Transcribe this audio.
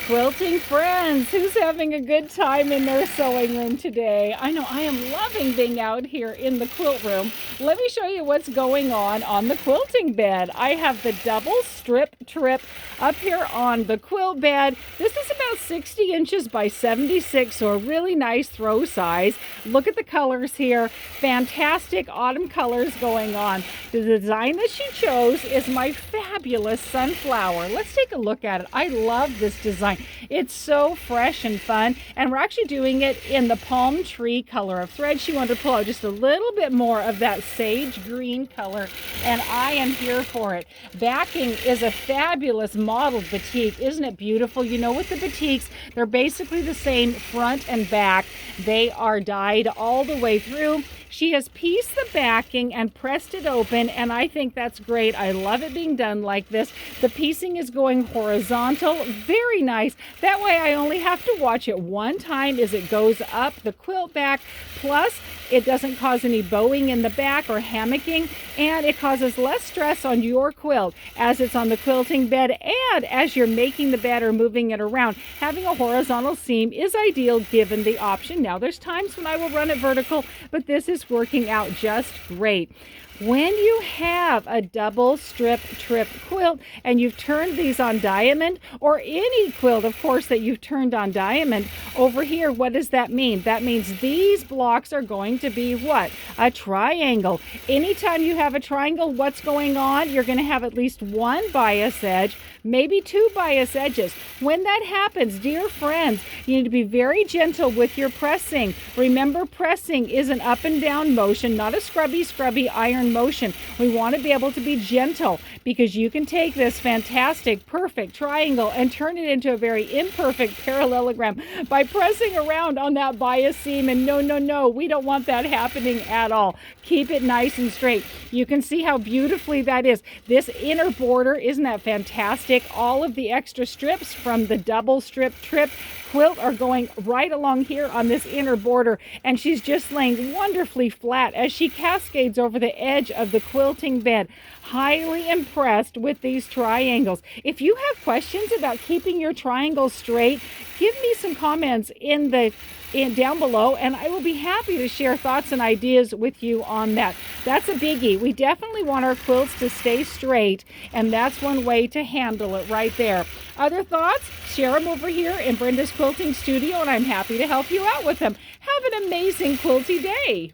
Quilting friends, who's having a good time in their sewing room today? I know I am loving being out here in the quilt room. Let me show you what's going on the quilting bed. I have the double strip trip up here on the quilt bed. This is about 60 inches by 76, so a really nice throw size. Look at the colors here. Fantastic autumn colors going on. The design that she chose is my fabulous sunflower. Let's take a look at it. I love this design. It's so fresh and fun, and we're actually doing it in the palm tree color of thread. She wanted to pull out just a little bit more of that sage green color, and I am here for it. Backing is a fabulous modeled batik. Isn't it beautiful? You know, with the batiks, they're basically the same front and back. They are dyed all the way through. She has pieced the backing and pressed it open, and I think that's great. I love it being done like this. The piecing is going horizontal. Very nice. That way I only have to watch it one time as it goes up the quilt back. Plus, it doesn't cause any bowing in the back or hammocking, and it causes less stress on your quilt as it's on the quilting bed, and as you're making the bed or moving it around. Having a horizontal seam is ideal given the option. Now, there's times when I will run it vertical, but this is working out just great. When you have a double strip trip quilt and you've turned these on diamond, or any quilt, of course, that you've turned on diamond, over here, what does that mean? That means these blocks are going to be what? A triangle. Anytime you have a triangle, what's going on? You're going to have at least one bias edge, maybe two bias edges. When that happens, dear friends, you need to be very gentle with your pressing. Remember, pressing is an up and down motion, not a scrubby iron motion. We want to be able to be gentle, because you can take this fantastic, perfect triangle and turn it into a very imperfect parallelogram by pressing around on that bias seam. And no, we don't want that happening at all. Keep it nice and straight. You can see how beautifully that is. This inner border, isn't that fantastic? All of the extra strips from the double strip trip quilt are going right along here on this inner border, and she's just laying wonderfully flat as she cascades over the edge of the quilting bed. Highly impressed with these triangles. If you have questions about keeping your triangles straight, give me some comments down below, and I will be happy to share thoughts and ideas with you on that. That's a biggie. We definitely want our quilts to stay straight, and that's one way to handle it right there. Other thoughts? Share them over here in Brenda's Quilting Studio, and I'm happy to help you out with them. Have an amazing quilty day.